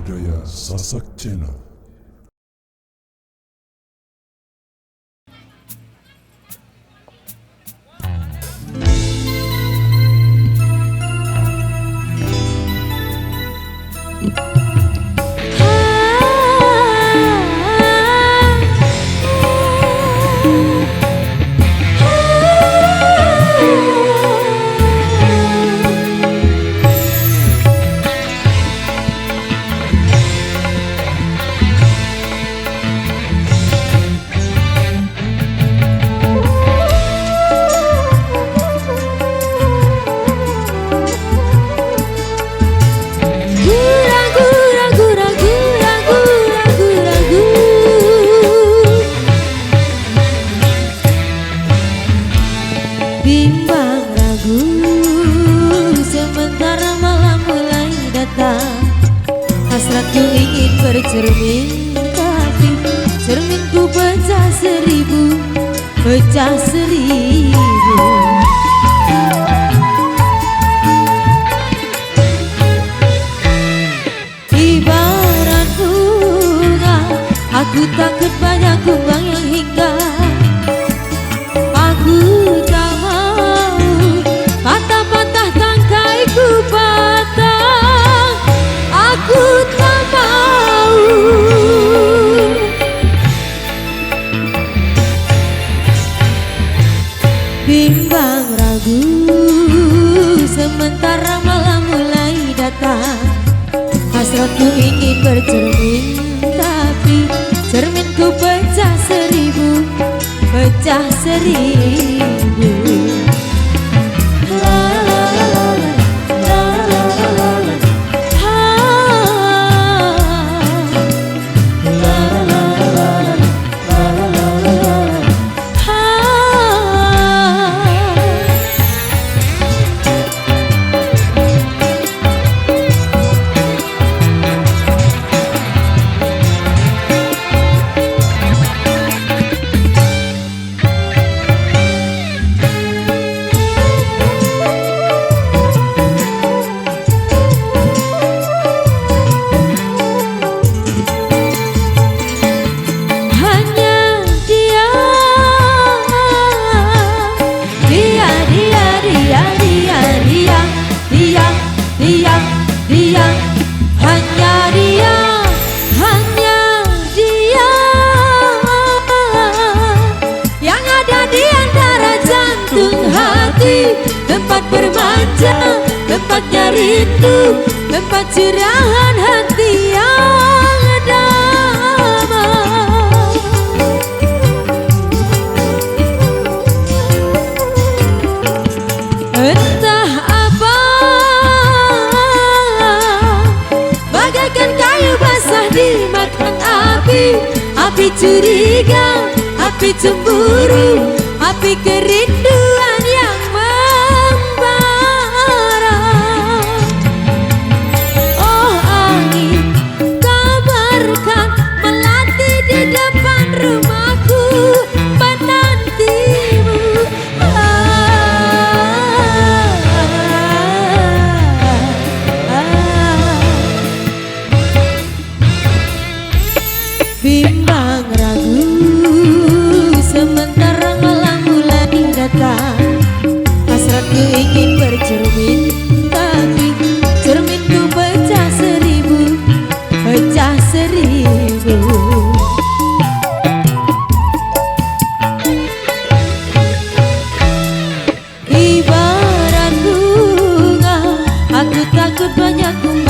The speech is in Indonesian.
Budaya Sasak Channel. Bimbang ragu, sementara malam mulai datang. Hasratku ingin bercermin, tapi cerminku pecah seribu, pecah seribu. Ibarat bunga, aku takut banyak kumbang yang hinggap. Aku tak mau patah-patah tangkaiku patah. Aku tak mau. Bimbang ragu, sementara malam mulai datang. Hasratku ingin bercermin, tapi cerminku pecah seribu, pecah seribu. La la la la la, la la la la, ha. La la la la la, la la la la, ha. Dia, hanya dia, hanya dia yang ada di antara jantung hati, tempat bermanja, tempatnya rindu, tempat curahan hati yang damai. Entah apa, bagaikan kayu basah dimakan api. Api curiga, api cemburu, api kerinduan yang membara. Oh angin, kabarkan melati di depan rumahku, menantimu. Bimbang ragu, sementara malam mulai datang. Hasratku ingin bercermin, tapi cerminku pecah seribu, pecah seribu. Ibarat bunga, aku takut banyak kumbang